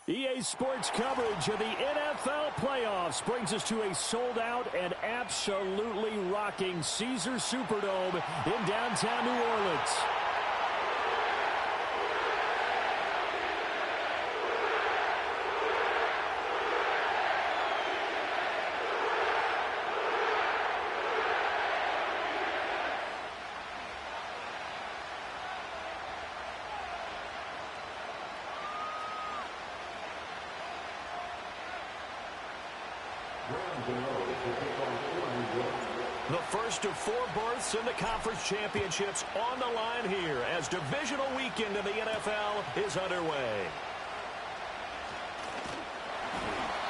EA Sports coverage of the NFL playoffs brings us to a sold-out and absolutely rocking Caesars Superdome in downtown New Orleans. The first of 4 berths in the conference championships on the line here as divisional weekend in the NFL is underway.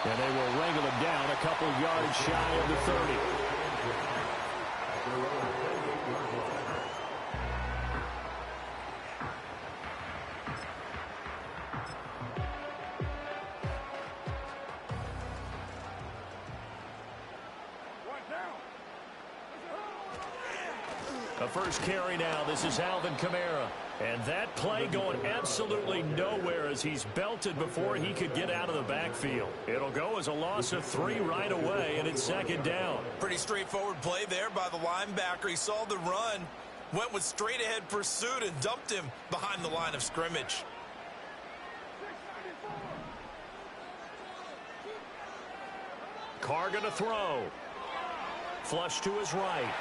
And they will wrangle him down a couple yards shy of the 30. The first carry now. This is Alvin Kamara. And that play going absolutely nowhere as he's belted before he could get out of the backfield. It'll go as a loss of 3 right away, and it's second down. Pretty straightforward play there by the linebacker. He saw the run, went with straight-ahead pursuit, and dumped him behind the line of scrimmage. Carr gonna throw. Flush to his right.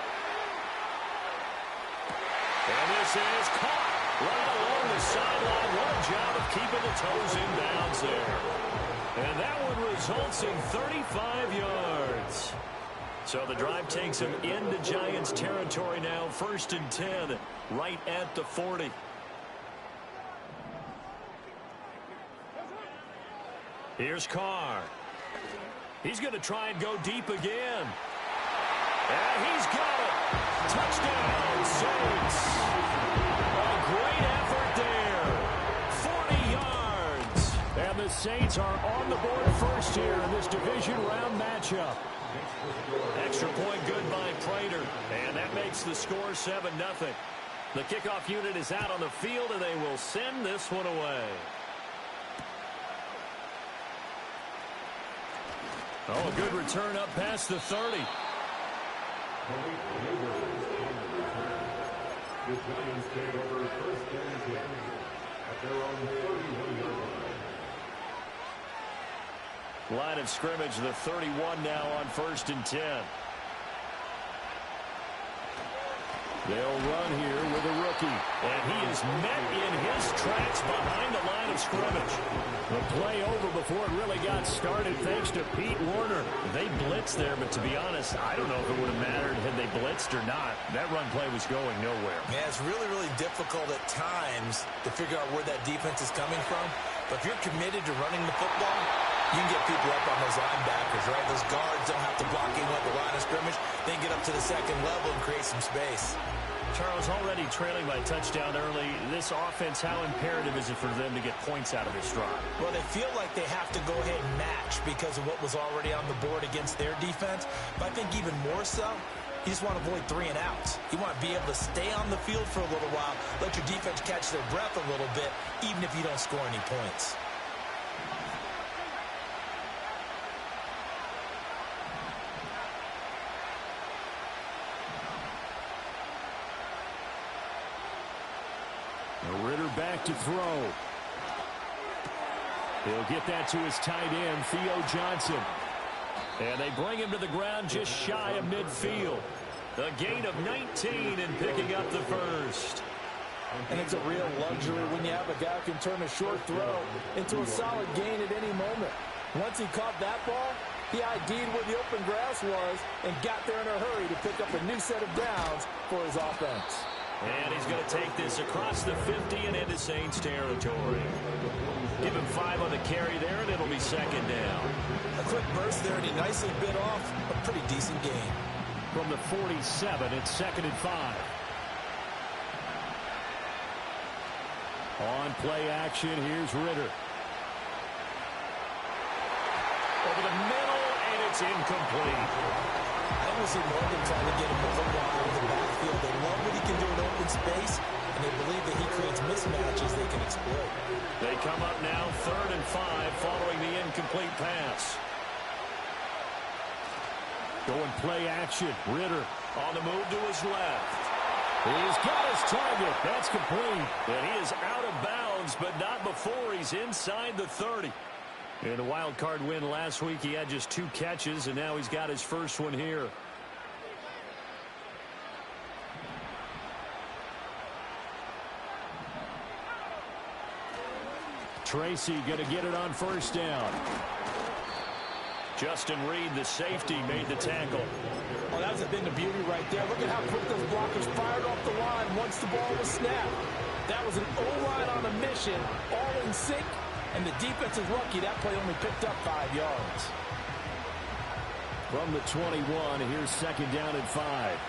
And this is caught right along the sideline. What a job of keeping the toes in bounds there. And that one results in 35 yards. So the drive takes him into Giants territory now. 1st and 10, right at the 40. Here's Carr. He's going to try and go deep again. And he's got it. Touchdown, Saints. A great effort there. 40 yards. And the Saints are on the board first here in this division round matchup. Extra point good by Prater. And that makes the score 7-0. The kickoff unit is out on the field, and they will send this one away. Oh, a good return up past the 30. The Giants take over 1st and 10 at their own 31-yard line. Line of scrimmage, the 31 now on 1st and 10. They'll run here with a rookie. And he is met in his tracks behind the line of scrimmage. The play over before it really got started thanks to Pete Werner. They blitzed there, but to be honest, I don't know if it would have mattered had they blitzed or not. That run play was going nowhere. Yeah, it's really, really difficult at times to figure out where that defense is coming from. But if you're committed to running the football, you can get people up on those linebackers, right? Those guards don't have to block him at the line of scrimmage. They can get up to the 2nd level and create some space. Charles, already trailing by touchdown early. This offense, how imperative is it for them to get points out of this drive? Well, they feel like they have to go ahead and match because of what was already on the board against their defense. But I think even more so, you just want to avoid 3 and outs. You want to be able to stay on the field for a little while, let your defense catch their breath a little bit, even if you don't score any points. Ritter back to throw. He'll get that to his tight end, Theo Johnson. And they bring him to the ground just shy of midfield. A gain of 19 and picking up the first. And it's a real luxury when you have a guy who can turn a short throw into a solid gain at any moment. Once he caught that ball, he ID'd where the open grass was and got there in a hurry to pick up a new set of downs for his offense. And he's going to take this across the 50 and into Saints territory. Give him 5 on the carry there, and it'll be 2nd down. A quick burst there, and he nicely bit off a pretty decent gain. From the 47, it's 2nd and 5. On play action, here's Ritter. Over the middle, and it's incomplete. I almost see Morgan trying to get him the football out of the backfield. They love what he can do in open space, and they believe that he creates mismatches they can exploit. They come up now 3rd and 5 following the incomplete pass. Going play action. Ridder on the move to his left. He's got his target. That's complete. And he is out of bounds, but not before he's inside the 30. In a wild card win last week, he had just 2 catches, and now he's got his first one here. Tracy going to get it on 1st down. Justin Reed, the safety, made the tackle. Well, that's the thing, the beauty right there. Look at how quick those blockers fired off the line once the ball was snapped. That was an O-line on a mission, all in sync, and the defense is lucky that play only picked up 5 yards. From the 21, here's 2nd down and 5.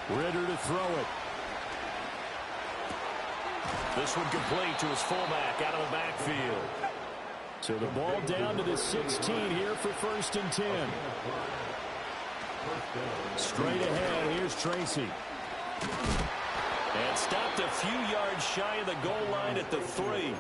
Ridder to throw it. This one complete to his fullback out of the backfield. So the ball down to the 16 here for 1st and 10. Straight ahead, here's Tracy. And stopped a few yards shy of the goal line at the 3.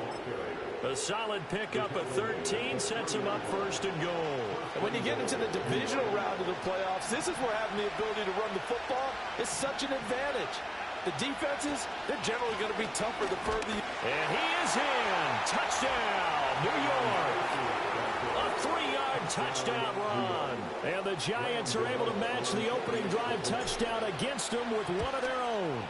A solid pickup of 13 sets him up 1st and goal. And when you get into the divisional round of the playoffs, this is where having the ability to run the football is such an advantage. The defenses, they're generally going to be tougher the further you... And he is in. Touchdown, New York. A 3-yard touchdown run. And the Giants are able to match the opening drive touchdown against them with one of their own.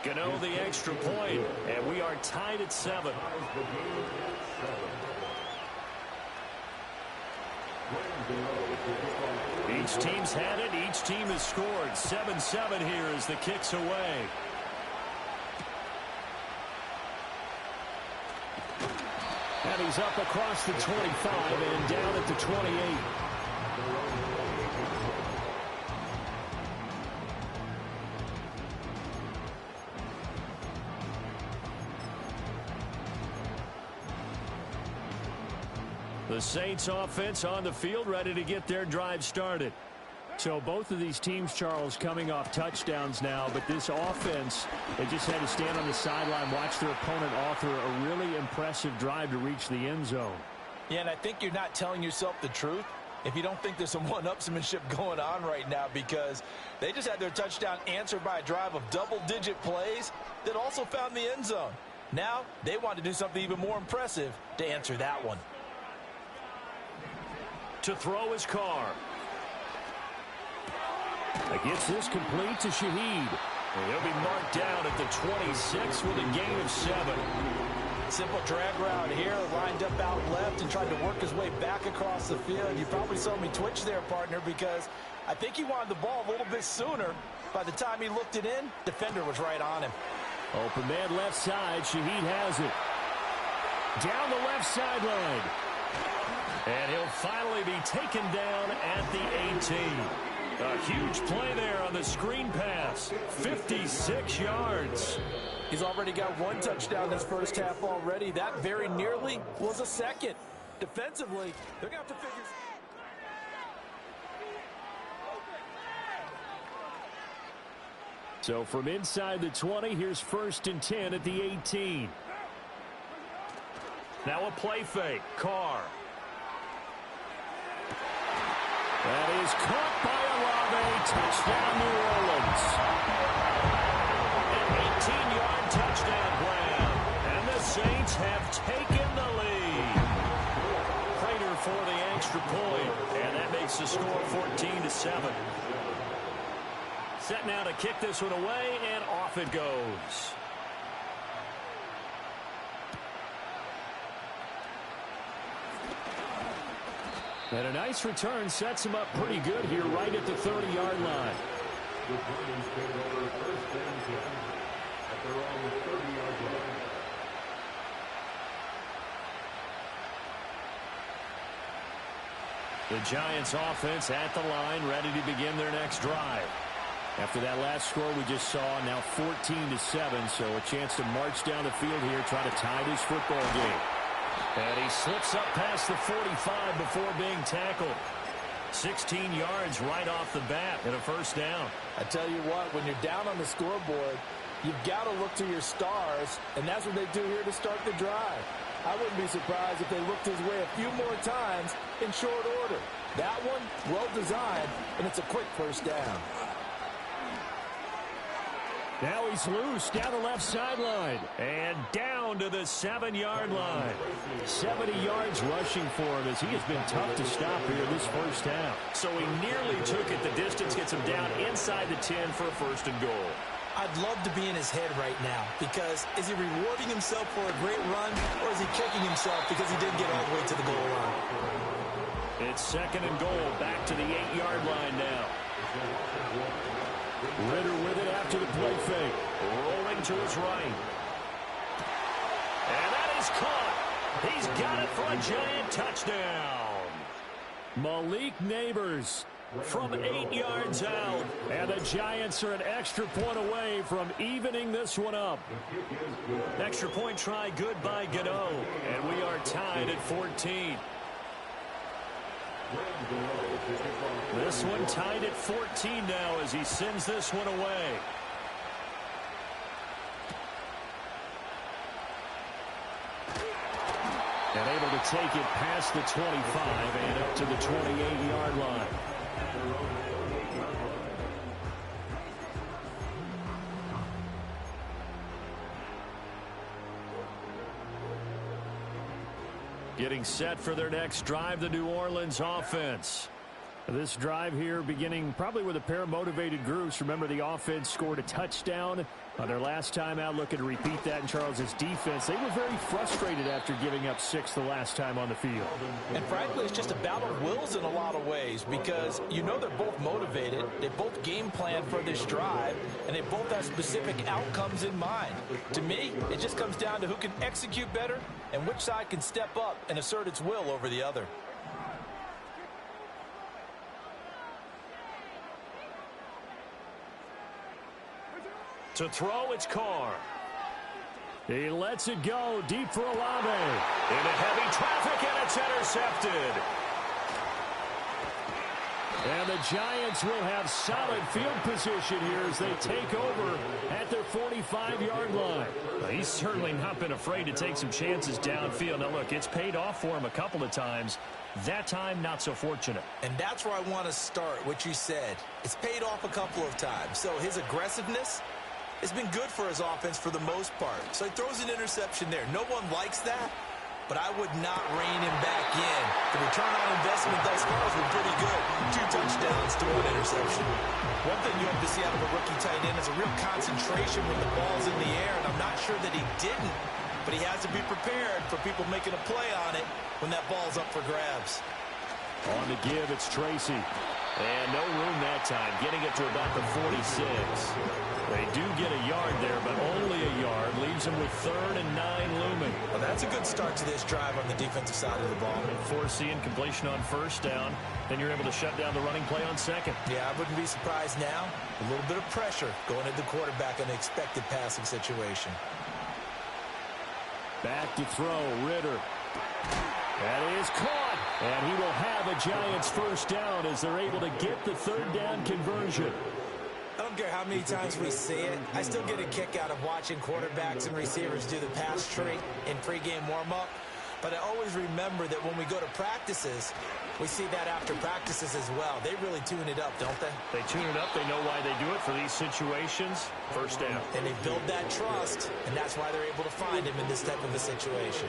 Gano the extra point, and we are tied at 7. Each team's had it. Each team has scored. 7-7 here as the kick's away. And he's up across the 25 and down at the 28. The Saints offense on the field, ready to get their drive started. So both of these teams, Charles, coming off touchdowns now, but this offense, they just had to stand on the sideline, watch their opponent author a really impressive drive to reach the end zone. Yeah, and I think you're not telling yourself the truth if you don't think there's some one-upsmanship going on right now, because they just had their touchdown answered by a drive of double-digit plays that also found the end zone. Now they want to do something even more impressive to answer that one. To throw his Carr. Gets this complete to Shaheed. And he'll be marked down at the 26 with a gain of 7. Simple drag route here, lined up out left and tried to work his way back across the field. You probably saw me twitch there, partner, because I think he wanted the ball a little bit sooner. By the time he looked it in, defender was right on him. Open man left side. Shaheed has it. Down the left sideline. And he'll finally be taken down at the 18. A huge play there on the screen pass. 56 yards. He's already got 1 touchdown this first half already. That very nearly was a second. Defensively, they're going to have to figure... So from inside the 20, here's 1st and 10 at the 18. Now a play fake. Carr. That is caught by Olave. Touchdown, New Orleans. An 18-yard touchdown grab. And the Saints have taken the lead. Prater for the extra point. And that makes the score 14-7. Set now to kick this one away, and off it goes. And a nice return sets him up pretty good here right at the 30-yard line. The Giants take over 1st and 10 at their own 30-yard line. The Giants offense at the line, ready to begin their next drive. After that last score we just saw, now 14-7, so a chance to march down the field here, try to tie this football game. And he slips up past the 45 before being tackled. 16 yards right off the bat and a first down. I tell you what, when you're down on the scoreboard, you've got to look to your stars, and that's what they do here to start the drive. I wouldn't be surprised if they looked his way a few more times in short order. That one, well designed, and it's a quick first down. Now he's loose down the left sideline. And down to the 7-yard line. 70 yards rushing for him as he has been tough to stop here this first half. So he nearly took it the distance, gets him down inside the 10 for a first and goal. I'd love to be in his head right now because is he rewarding himself for a great run or is he kicking himself because he didn't get all the way to the goal line? It's second and goal, back to the 8-yard line now. Ridder with it after the play fake. Rolling to his right. And that is caught. He's got it for a Giant touchdown. Malik Neighbors from 8 yards out. And the Giants are an extra point away from evening this one up. Extra point try good by Gano. And we are tied at 14. This one tied at 14 now as he sends this one away. And able to take it past the 25 and up to the 28-yard line. Getting set for their next drive, the New Orleans offense. This drive here beginning probably with a pair of motivated groups. Remember, the offense scored a touchdown on their last time out. Looking to repeat that in Charles's defense. They were very frustrated after giving up 6 the last time on the field. And frankly, it's just a battle of wills in a lot of ways because you know they're both motivated. They both game plan for this drive, and they both have specific outcomes in mind. To me, it just comes down to who can execute better and which side can step up and assert its will over the other. To throw, it's Carr. He lets it go deep for Olave. Into heavy traffic, and it's intercepted. And the Giants will have solid field position here as they take over at their 45-yard line. Well, he's certainly not been afraid to take some chances downfield. Now, look, it's paid off for him a couple of times. That time, not so fortunate. And that's where I want to start, what you said. It's paid off a couple of times. So his aggressiveness has been good for his offense for the most part. So he throws an interception there. No one likes that, but I would not rein him back in. The return on investment thus far has been pretty good. 2 touchdowns to 1 interception. One thing you hope to see out of a rookie tight end is a real concentration when the ball's in the air, and I'm not sure that he didn't, but he has to be prepared for people making a play on it when that ball's up for grabs. On the give, it's Tracy. And no room that time, getting it to about the 46. They do get a yard there, but only a yard. Leaves them with 3rd and 9 looming. Well, that's a good start to this drive on the defensive side of the ball. Forcing completion on first down. Then you're able to shut down the running play on second. Yeah, I wouldn't be surprised now. A little bit of pressure going at the quarterback in an expected passing situation. Back to throw, Ridder. That is caught. And he will have a Giants first down as they're able to get the 3rd down conversion. I don't care how many times we see it. I still get a kick out of watching quarterbacks and receivers do the pass tree in pregame warm-up. But I always remember that when we go to practices, we see that after practices as well. They really tune it up, don't they? They tune it up. They know why they do it for these situations. First down. And they build that trust, and that's why they're able to find him in this type of a situation.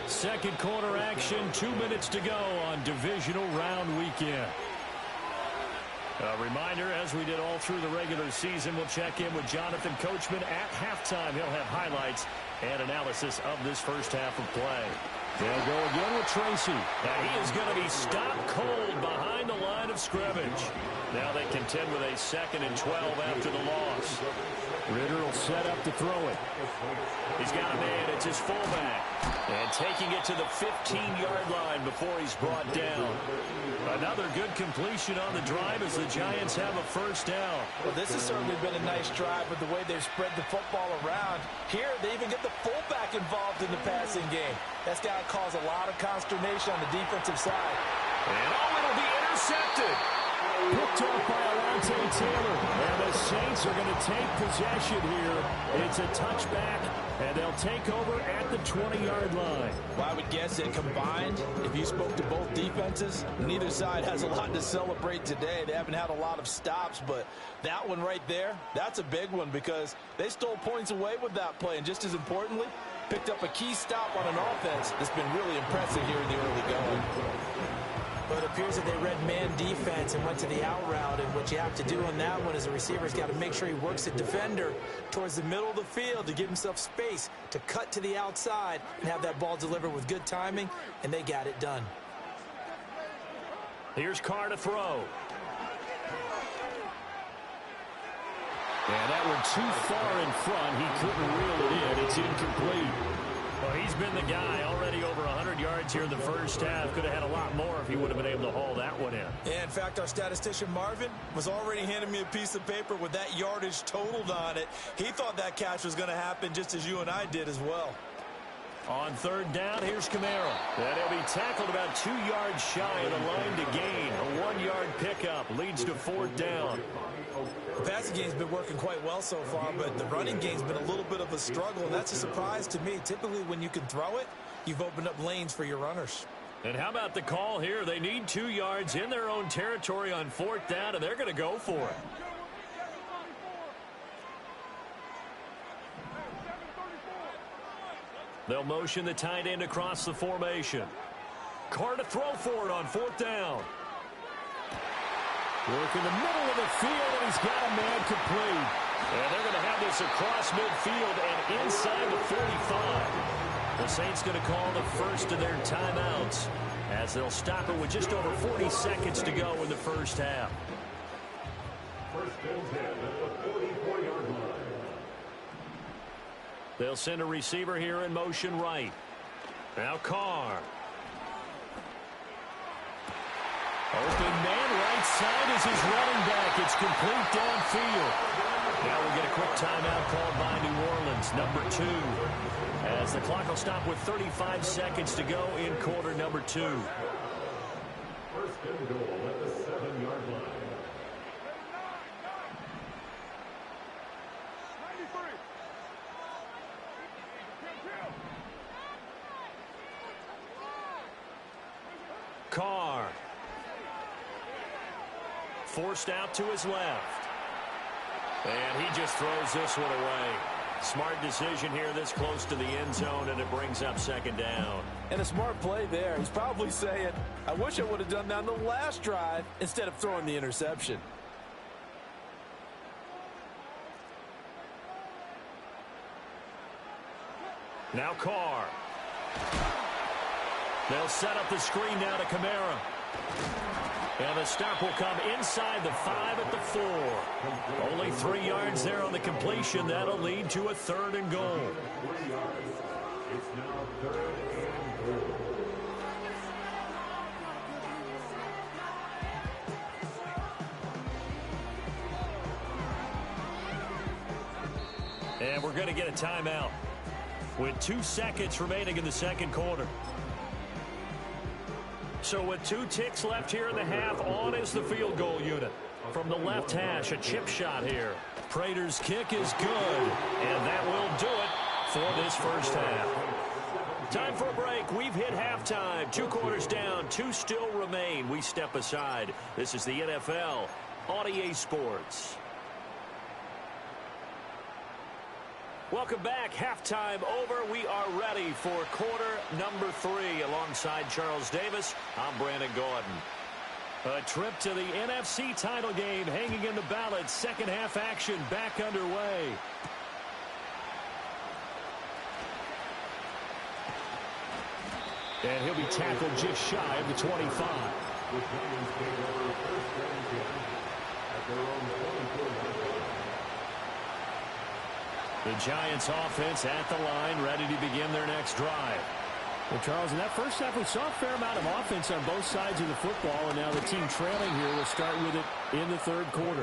Second quarter action, 2 minutes to go on divisional round weekend. A reminder, as we did all through the regular season, we'll check in with Jonathan Coachman at halftime. He'll have highlights and analysis of this first half of play. They'll go again with Tracy. Now he is going to be stopped cold behind the line of scrimmage. Now they contend with a 2nd and 12 after the loss. Ridder will set up to throw it. He's got a man. It's his fullback. And taking it to the 15-yard line before he's brought down. Another good completion on the drive as the Giants have a first down. Well, this has certainly been a nice drive with the way they've spread the football around. Here, they even get the fullback involved in the passing game. That's got to cause a lot of consternation on the defensive side. And it'll be intercepted. Picked off by Alontae Taylor. And the Saints are going to take possession here. It's a touchback, and they'll take over at the 20-yard line. Well, I would guess that combined, if you spoke to both defenses, neither side has a lot to celebrate today. They haven't had a lot of stops, but that one right there, that's a big one because they stole points away with that play. And just as importantly, picked up a key stop on an offense that's been really impressive here in the early going. But it appears that they read man defense and went to the out route. And what you have to do on that one is the receiver's got to make sure he works the defender towards the middle of the field to give himself space to cut to the outside and have that ball delivered with good timing, and they got it done. Here's Carr to throw. And that one too far in front. He couldn't reel it in. It's incomplete. Well, he's been the guy already over 100 yards here in the first half. Could have had a lot more if he would have been able to haul that one in. Yeah, in fact, our statistician Marvin was already handing me a piece of paper with that yardage totaled on it. He thought that catch was going to happen just as you and I did as well. On third down, here's Kamara. And he'll be tackled about 2 yards shy of the line to gain. A 1-yard pickup leads to fourth down. The passing game's been working quite well so far, but the running game's been a little bit of a struggle, and that's a surprise to me. Typically, when you can throw it, you've opened up lanes for your runners. And how about the call here? They need 2 yards in their own territory on fourth down, and they're going to go for it. They'll motion the tight end across the formation. Carr to throw for it on fourth down. Work in the middle of the field, and he's got a man complete. And they're going to have this across midfield and inside the 45. The Saints going to call the first of their timeouts as they'll stop it with just over 40 seconds to go in the first half. First and 10 at the 44-yard line. They'll send a receiver here in motion right. Now Carr. Open man right side is his running back. It's complete downfield. Now we'll get a quick timeout called by New Orleans, number 2. As the clock will stop with 35 seconds to go in quarter number 2. First and goal at the 7-yard line. Carr. Forced out to his left. And he just throws this one away. Smart decision here this close to the end zone, and it brings up second down. And a smart play there. He's probably saying, I wish I would have done that on the last drive instead of throwing the interception. Now Carr. They'll set up the screen now to Kamara. And the stop will come inside the 5 at the 4. Only 3 yards there on the completion. That'll lead to a third and goal. 3 yards. It's now third and goal. And we're going to get a timeout with 2 seconds remaining in the second quarter. So with 2 ticks left here in the half, on is the field goal unit. From the left hash, a chip shot here. Prater's kick is good, and that will do it for this first half. Time for a break. We've hit halftime. 2 quarters down, 2 still remain. We step aside. This is the NFL on EA Sports. Welcome back. Halftime over. We are ready for quarter number 3. Alongside Charles Davis, I'm Brandon Gordon. A trip to the NFC title game hanging in the balance. Second half action back underway. And he'll be tackled just shy of the 25. The Giants take over first and 10 at their own 24-yard line. The Giants offense at the line, ready to begin their next drive. Well, Charles, in that first half, we saw a fair amount of offense on both sides of the football, and now the team trailing here will start with it in the third quarter.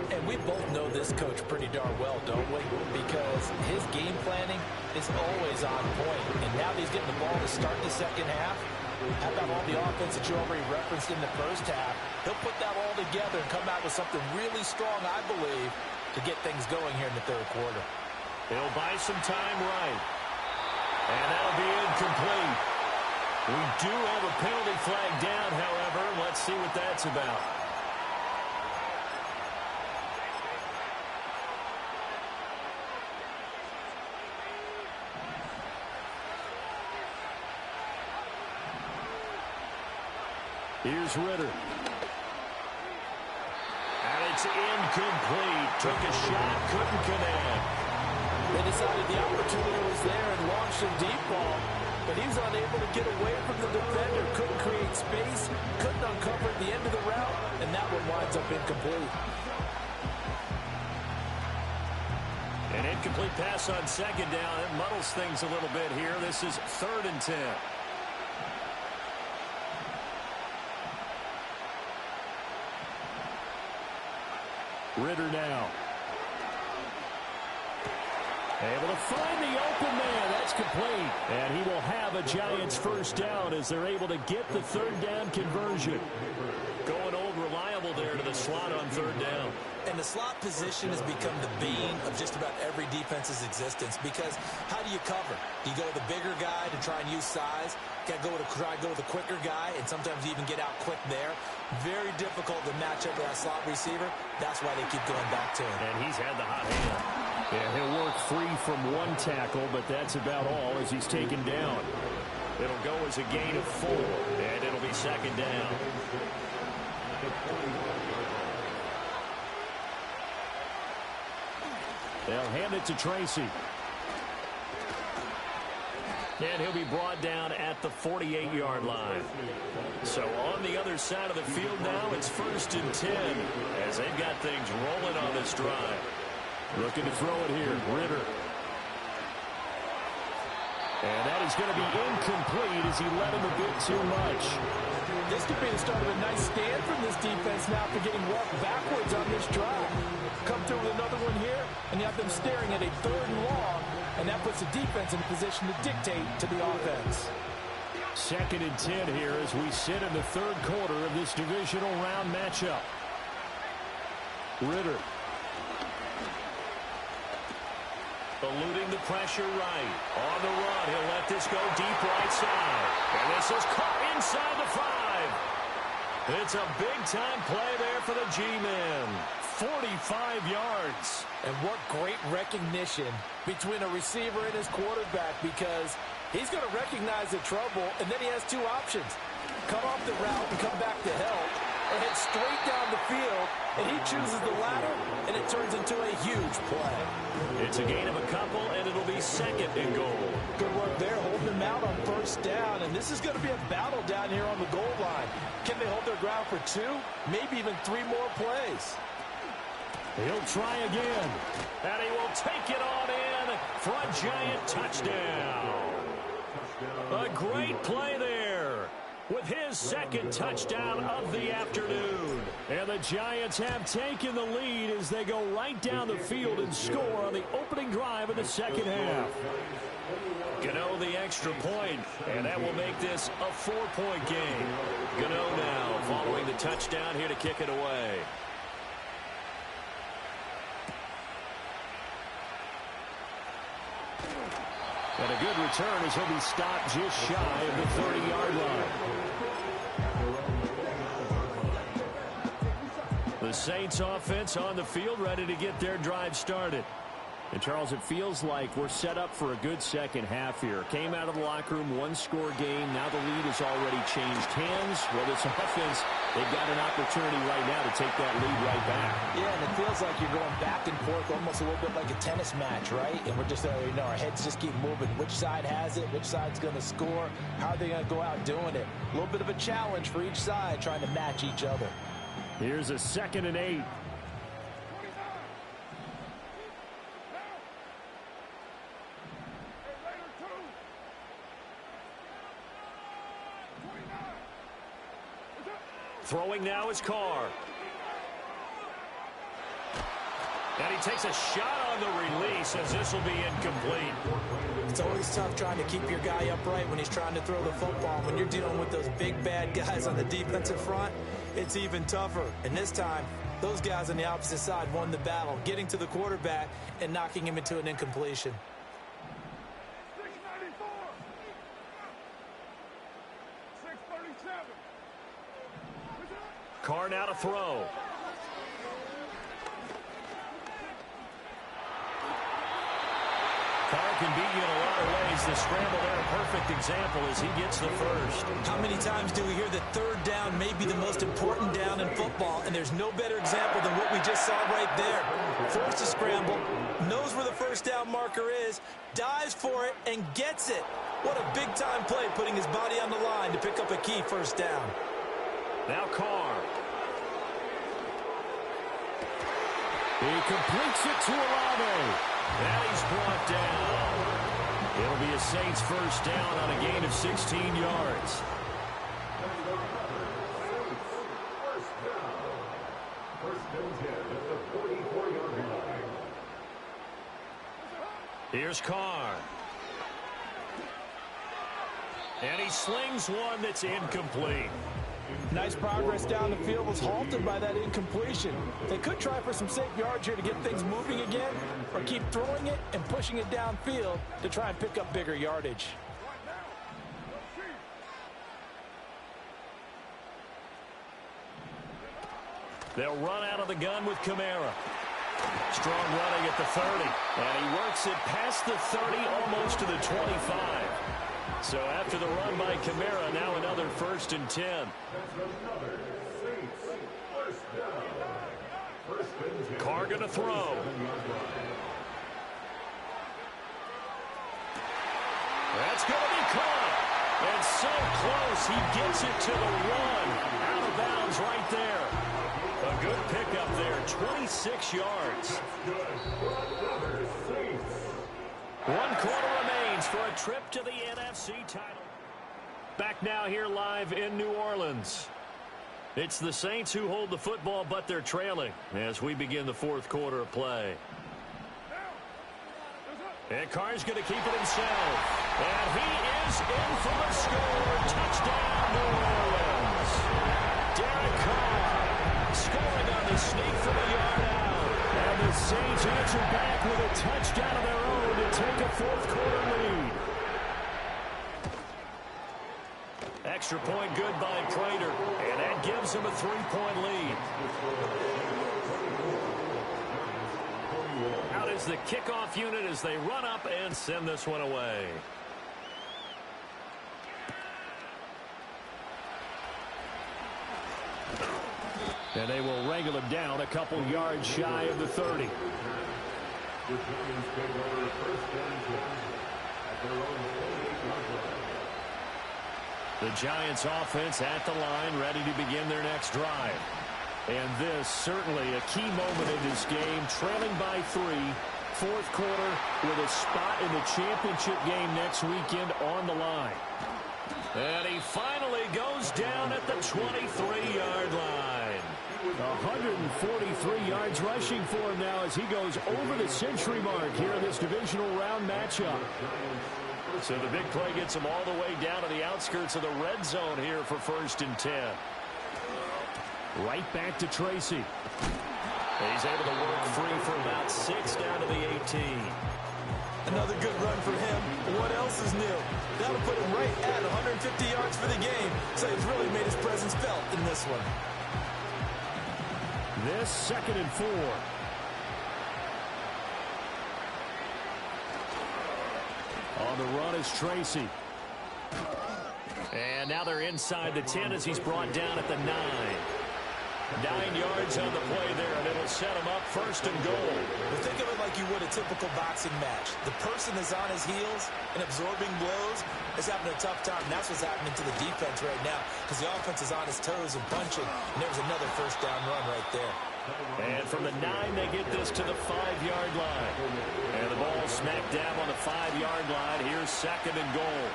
And we both know this coach pretty darn well, don't we? Because his game planning is always on point. And now that he's getting the ball to start the second half, how about all the offense that you already referenced in the first half? He'll put that all together and come out with something really strong, I believe, to get things going here in the third quarter. He'll buy some time right. And that'll be incomplete. We do have a penalty flag down, however. Let's see what that's about. Here's Ritter. And it's incomplete. Took a shot, couldn't connect. They decided the opportunity was there and launched a deep ball, but he was unable to get away from the defender, couldn't create space, couldn't uncover at the end of the route, and that one winds up incomplete. An incomplete pass on second down. It muddles things a little bit here. This is 3rd and 10. Ritter now. Able to find the open man. That's complete. And he will have a Giants first down as they're able to get the third down conversion. Going old reliable there to the slot on 3rd down. And the slot position has become the bane of just about every defense's existence because how do you cover? Do you go with the bigger guy to try and use size? Got to try to go with the quicker guy, and sometimes you even get out quick there. Very difficult to match up with that slot receiver. That's why they keep going back to him. And he's had the hot hand. Yeah, he'll work free from one tackle, but that's about all as he's taken down. It'll go as a gain of 4, and it'll be 2nd down. They'll hand it to Tracy. And he'll be brought down at the 48-yard line. So on the other side of the field now, it's 1st and 10 as they've got things rolling on this drive. Looking to throw it here. Ritter. And that is going to be incomplete as he led him a bit too much. This could be the start of a nice stand from this defense now for getting walked backwards on this drive. Come through with another one here, and you have them staring at a 3rd and long, and that puts the defense in a position to dictate to the offense. 2nd and 10 here as we sit in the third quarter of this divisional round matchup. Ritter. Eluding the pressure right. On the run, he'll let this go deep right side. And this is caught inside the 5. It's a big-time play there for the G-men. 45 yards. And what great recognition between a receiver and his quarterback, because he's going to recognize the trouble, and then he has 2 options. Cut off the route and come back to help, or head straight down the field, and he chooses the latter, and it turns into a huge play. It's a gain of a couple, and it'll be 2nd and goal. Good work there, holding him out on 1st down, and this is going to be a battle down here on the goal line. Can they hold their ground for 2, maybe even 3 more plays? He'll try again. And he will take it on in for a Giant touchdown. A great play there with his 2nd touchdown of the afternoon. And the Giants have taken the lead as they go right down the field and score on the opening drive of the second half. Gano the extra point, and that will make this a 4-point game. Gano now following the touchdown here to kick it away. And a good return as he'll be stopped just shy of the 30-yard line. The Saints offense on the field ready to get their drive started. And, Charles, it feels like we're set up for a good second half here. Came out of the locker room, 1-score game. Now the lead has already changed hands. Well, this offense, they've got an opportunity right now to take that lead right back. Yeah, and it feels like you're going back and forth almost a little bit like a tennis match, right? And we're just, our heads just keep moving. Which side has it? Which side's going to score? How are they going to go out doing it? A little bit of a challenge for each side trying to match each other. Here's a 2nd and 8. Throwing now is Carr. And he takes a shot on the release as this will be incomplete. It's always tough trying to keep your guy upright when he's trying to throw the football. When you're dealing with those big, bad guys on the defensive front, it's even tougher. And this time, those guys on the opposite side won the battle, getting to the quarterback and knocking him into an incompletion. Carr now to throw. Carr can beat you in a lot of ways. The scramble there, a perfect example as he gets the first. How many times do we hear that third down may be the most important down in football, and there's no better example than what we just saw right there. Forced to scramble, knows where the first down marker is, dives for it, and gets it. What a big-time play, putting his body on the line to pick up a key first down. Now Carr. He completes it to Olave. And he's brought down. It'll be a Saints first down on a gain of 16 yards. Here's Carr. And he slings one that's incomplete. Nice progress down the field, was halted by that incompletion. They could try for some safe yards here to get things moving again, or keep throwing it and pushing it downfield to try and pick up bigger yardage. They'll run out of the gun with Kamara. Strong running at the 30. And he works it past the 30, almost to the 25. So after the run by Kamara, now another 1st and 10. Carr going to throw. That's going to be caught. And so close, he gets it to the 1. Out of bounds right there. A good pickup there, 26 yards. 1 quarter remains for a trip to the NFC title. Back now here live in New Orleans. It's the Saints who hold the football, but they're trailing as we begin the 4th quarter of play. And Carr's going to keep it himself. And he is in for the score. Touchdown, New Orleans. Derek Carr scoring on the sneak from a yard out. And the Saints answer back with a touchdown of their own to take a 4th quarter lead. Extra point good by Prater, and that gives him a 3-point lead. Out is the kickoff unit as they run up and send this one away. And they will wrangle him down a couple yards shy of the 30. The Giants offense at the line, ready to begin their next drive. And this certainly a key moment in this game, trailing by 3, 4th quarter, with a spot in the championship game next weekend on the line. And he finally goes down at the 23-yard line. 143 yards rushing for him now as he goes over the century mark here in this divisional round matchup. So the big play gets him all the way down to the outskirts of the red zone here for 1st and 10. Right back to Tracy. He's able to work free for about 6 down to the 18. Another good run for him. What else is new? That'll put him right at 150 yards for the game. So he's really made his presence felt in this one. This 2nd and 4. On the run is Tracy. And now they're inside the 10 as he's brought down at the 9. 9 yards on the play there, and it'll set him up 1st and goal. Well, think of it like you would a typical boxing match. The person is on his heels and absorbing blows is having a tough time. And that's what's happening to the defense right now because the offense is on his toes and punching. And there's another 1st down run right there. And from the 9, they get this to the 5-yard line. And the ball smack dab on the 5-yard line. Here's 2nd and goal.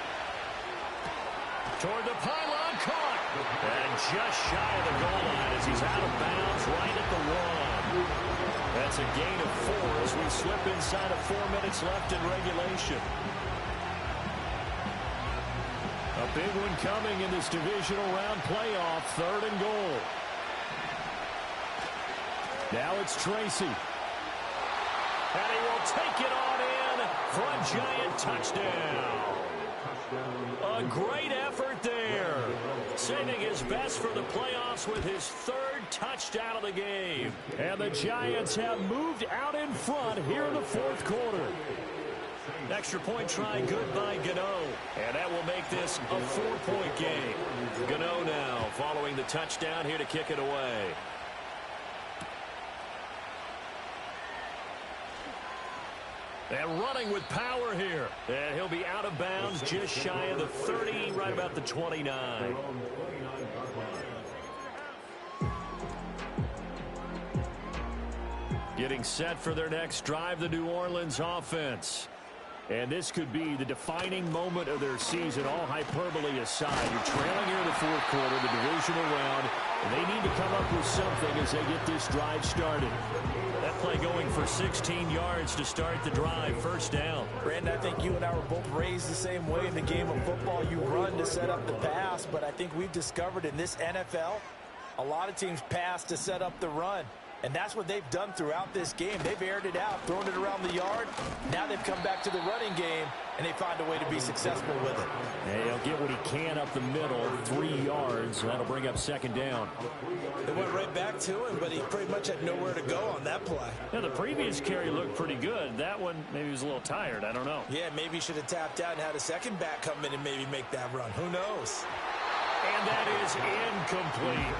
Toward the pylon, caught. And just shy of the goal line as he's out of bounds right at the 1. That's a gain of 4 as we slip inside of 4 minutes left in regulation. A big one coming in this divisional round playoff, 3rd and goal. Now it's Tracy. And he will take it on in for a giant touchdown. A great effort there. Saving his best for the playoffs with his 3rd touchdown of the game. And the Giants have moved out in front here in the 4th quarter. Extra point try good by Gano. And that will make this a 4-point game. Gano now following the touchdown here to kick it away. And running with power here. And he'll be out of bounds just shy of the 30, right about the 29. Getting set for their next drive, the New Orleans offense. And this could be the defining moment of their season, all hyperbole aside. You're trailing here in the 4th quarter, the divisional round, and they need to come up with something as they get this drive started. That play going for 16 yards to start the drive, 1st down. Brandon, I think you and I were both raised the same way in the game of football. You run to set up the pass, but I think we've discovered in this NFL, a lot of teams pass to set up the run. And that's what they've done throughout this game. They've aired it out, thrown it around the yard. Now they've come back to the running game, and they find a way to be successful with it. And he'll get what he can up the middle, 3 yards. That'll bring up 2nd down. They went right back to him, but he pretty much had nowhere to go on that play. Yeah, the previous carry looked pretty good. That one, maybe he was a little tired. I don't know. Yeah, maybe he should have tapped out and had a second back come in and maybe make that run. Who knows? And that is incomplete.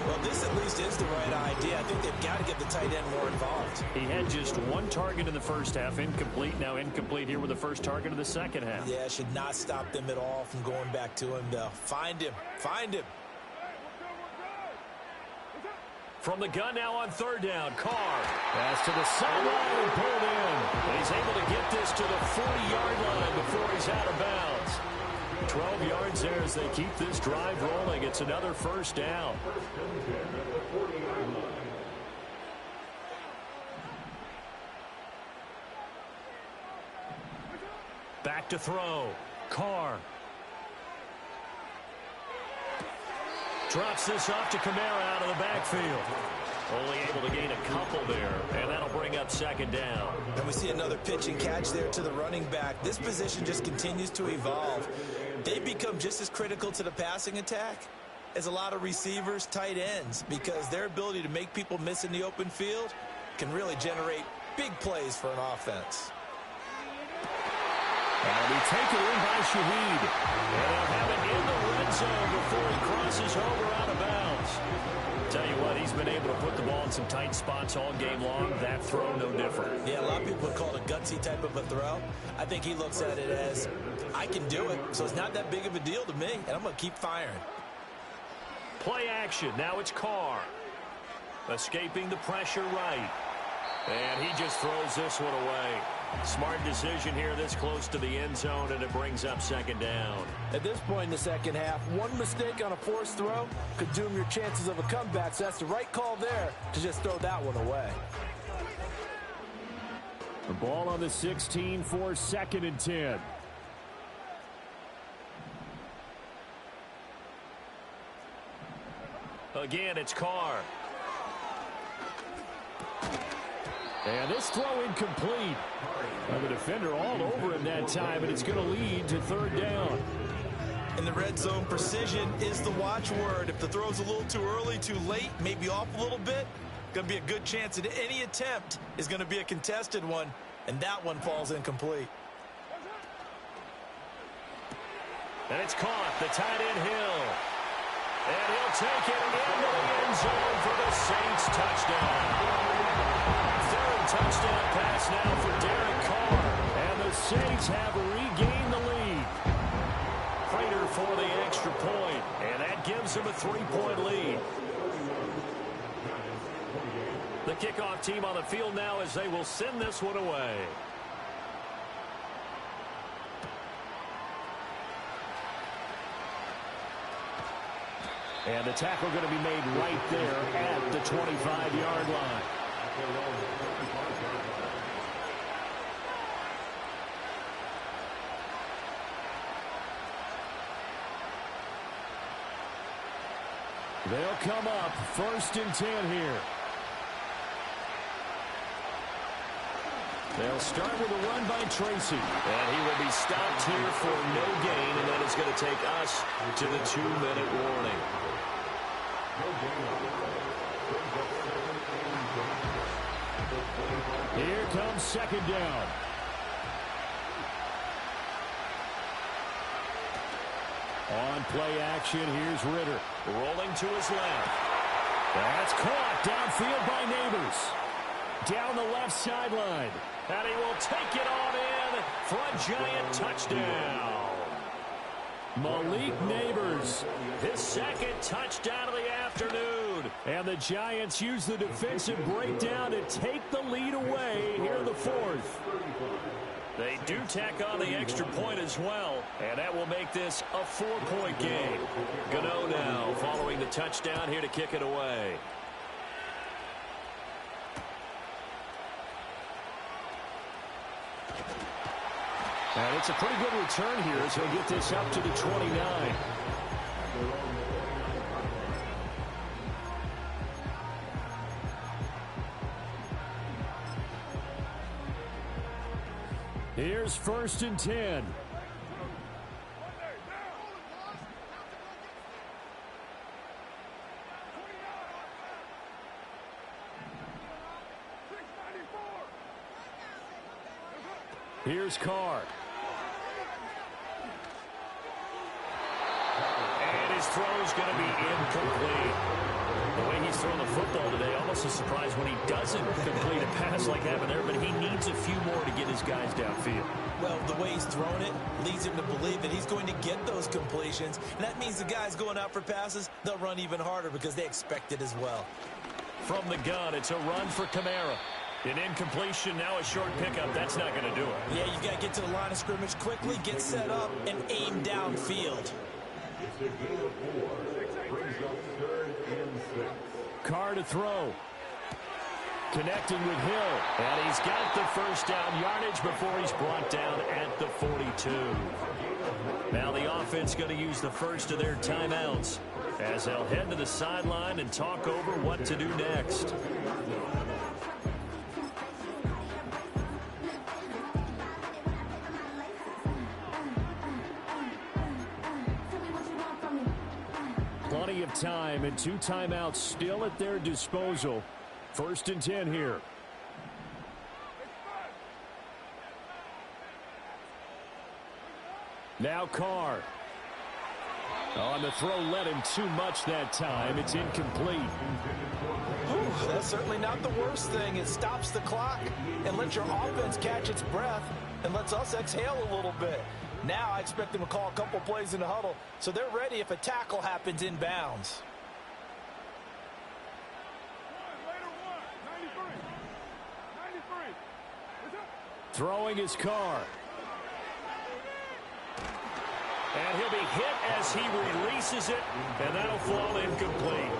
Well, this at least is the right idea. I think they've got to get the tight end more involved. He had just 1 target in the 1st half, incomplete. Now incomplete here with the 1st target of the 2nd half. Yeah, should not stop them at all from going back to him, though. Find him. Find him. From the gun now on 3rd down, Carr. Pass to the sideline and pulled in. And he's able to get this to the 40-yard line before he's out of bounds. 12 yards there as they keep this drive rolling. It's another 1st down. Back to throw. Carr. Drops this off to Kamara out of the backfield. Only able to gain a couple there, and that'll bring up 2nd down. And we see another pitch and catch there to the running back. This position just continues to evolve. They become just as critical to the passing attack as a lot of receivers, tight ends, because their ability to make people miss in the open field can really generate big plays for an offense. And he taken in by Shaheed. And they'll have it in the red zone before he crosses over out of bounds. Tell you what, he's been able to put the ball in some tight spots all game long. That throw, no different. Yeah, a lot of people would call it a gutsy type of a throw. I think he looks at it as, I can do it, so it's not that big of a deal to me, and I'm going to keep firing. Play action. Now it's Carr. Escaping the pressure right. And he just throws this one away. Smart decision here this close to the end zone, and it brings up 2nd down. At this point in the 2nd half, one mistake on a forced throw could doom your chances of a comeback, so that's the right call there to just throw that one away. The ball on the 16 for 2nd and 10. Again, it's Carr. And this throw incomplete. And the defender all over him that time, and it's going to lead to 3rd down. In the red zone, precision is the watchword. If the throw's a little too early, too late, maybe off a little bit, going to be a good chance that any attempt is going to be a contested one, and that one falls incomplete. And it's caught. The tight end Hill. And he'll take it into the end zone for the Saints touchdown. 3rd touchdown pass now for Derek Carr. And the Saints have regained the lead. Prater for the extra point, and that gives them a 3-point lead. The kickoff team on the field now as they will send this one away. And the tackle going to be made right there at the 25-yard line. They'll come up 1st and 10 here. They'll start with a run by Tracy. And he will be stopped here for no gain, and that is going to take us to the 2-minute warning. Here comes 2nd down. On play action, here's Ritter. Rolling to his left. That's caught downfield by Neighbors. Down the left sideline. And he will take it on in for a giant touchdown. Malik Neighbors. His 2nd touchdown of the afternoon. And the Giants use the defensive breakdown to take the lead away here in the 4th. They do tack on the extra point as well, and that will make this a 4-point game. Gano now following the touchdown here to kick it away. And it's a pretty good return here as he'll get this up to the 29. Here's 1st and 10. Here's Carr. And his throw is going to be incomplete. The way he's throwing the football today, almost a surprise when he doesn't complete a pass like that there, but he needs a few more to get his guys downfield. Well, the way he's thrown it leads him to believe that he's going to get those completions. And that means the guys going out for passes, they'll run even harder because they expect it as well. From the gun, it's a run for Kamara. An incompletion, now a short pickup. That's not going to do it. Yeah, you've got to get to the line of scrimmage quickly, get set up, and aim downfield. It's a gain of 4. Brings up 3rd and 6. Carr to throw. Connecting with Hill. And he's got the first down yardage before he's brought down at the 42. Now the offense going to use the first of their timeouts as they'll head to the sideline and talk over what to do next. Plenty of time and 2 timeouts still at their disposal. 1st and 10 here. Now Carr. On the throw, led him too much that time. It's incomplete. Whew, that's certainly not the worst thing. It stops the clock and lets your offense catch its breath and lets us exhale a little bit. Now I expect them to call a couple plays in the huddle, so they're ready if a tackle happens inbounds. Throwing his Carr. And he'll be hit as he releases it, and that'll fall incomplete.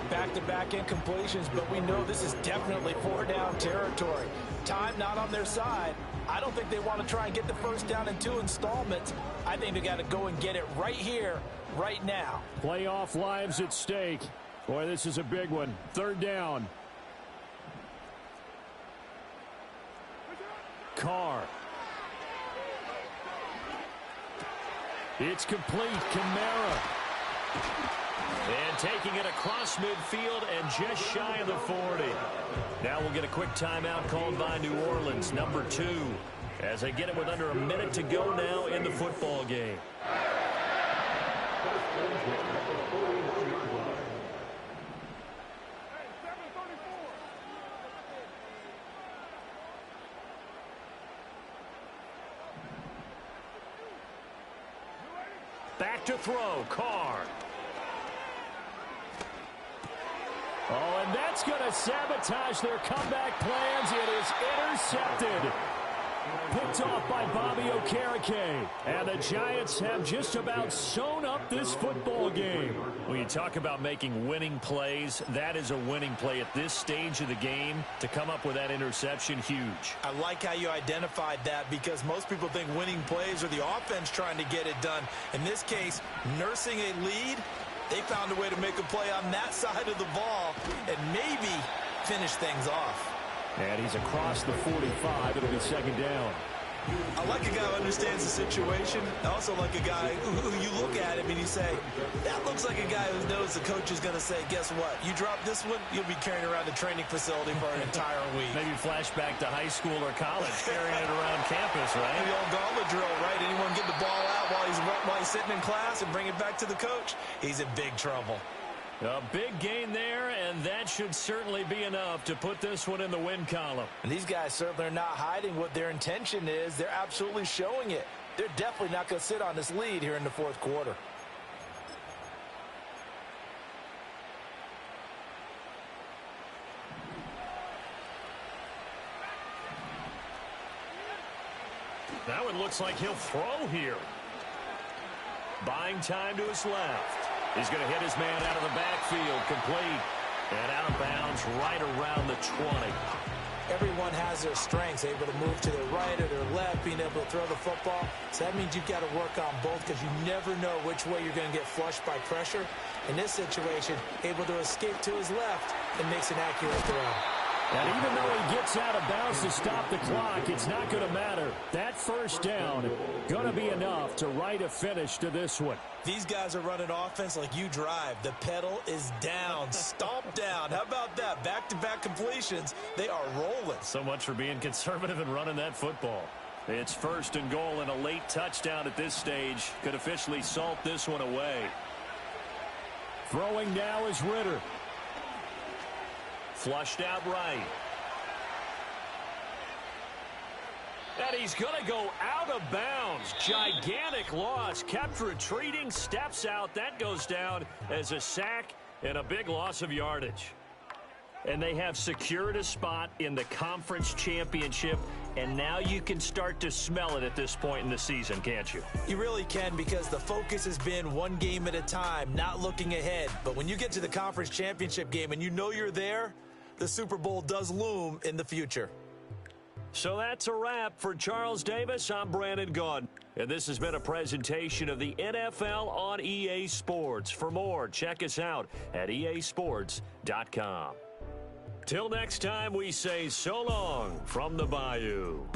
Back-to-back incompletions, but we know this is definitely 4-down territory. Time not on their side. I don't think they want to try and get the first down in 2 installments. I think they got to go and get it right here, right now. Playoff lives at stake. Boy, this is a big one. 3rd down. Carr. It's complete. Kamara. And taking it across midfield and just shy of the 40. Now we'll get a quick timeout called by New Orleans, number 2, as they get it with under a minute to go now in the football game. Back to throw, Carr. Oh, and that's going to sabotage their comeback plans. It is intercepted. Picked off by Bobby Okereke. And the Giants have just about sewn up this football game. When you talk about making winning plays, that is a winning play at this stage of the game. To come up with that interception, huge. I like how you identified that because most people think winning plays are the offense trying to get it done. In this case, nursing a lead, they found a way to make a play on that side of the ball and maybe finish things off. And he's across the 45. It'll be second down. I like a guy who understands the situation. I also like a guy who you look at him and you say, that looks like a guy who knows the coach is going to say, guess what? You drop this one, you'll be carrying around the training facility for an entire week. Maybe flashback to high school or college, carrying it around campus, right? The old gauntlet drill, right? Anyone get the ball out while he's sitting in class and bring it back to the coach? He's in big trouble. A big gain there, and that should certainly be enough to put this one in the win column. And these guys certainly are not hiding what their intention is. They're absolutely showing it. They're definitely not going to sit on this lead here in the fourth quarter. Now it looks like he'll throw here. Buying time to his left. He's going to hit his man out of the backfield, complete. And out of bounds right around the 20. Everyone has their strengths, able to move to their right or their left, being able to throw the football. So that means you've got to work on both because you never know which way you're going to get flushed by pressure. In this situation, able to escape to his left and makes an accurate throw. And even though he gets out of bounds to stop the clock, it's not going to matter. That first down going to be enough to write a finish to this one. These guys are running offense like you drive. The pedal is down, stomp down. How about that? Back-to-back completions. They are rolling. So much for being conservative and running that football. It's first and goal, and a late touchdown at this stage could officially salt this one away. Throwing now is Ritter. Flushed out right. And he's going to go out of bounds. Gigantic loss. Kept retreating. Steps out. That goes down as a sack and a big loss of yardage. And they have secured a spot in the conference championship. And now you can start to smell it at this point in the season, can't you? You really can because the focus has been one game at a time, not looking ahead. But when you get to the conference championship game and you know you're there, the Super Bowl does loom in the future. So that's a wrap for Charles Davis. I'm Brandon Gaudin. And this has been a presentation of the NFL on EA Sports. For more, check us out at easports.com. Till next time, we say so long from the Bayou.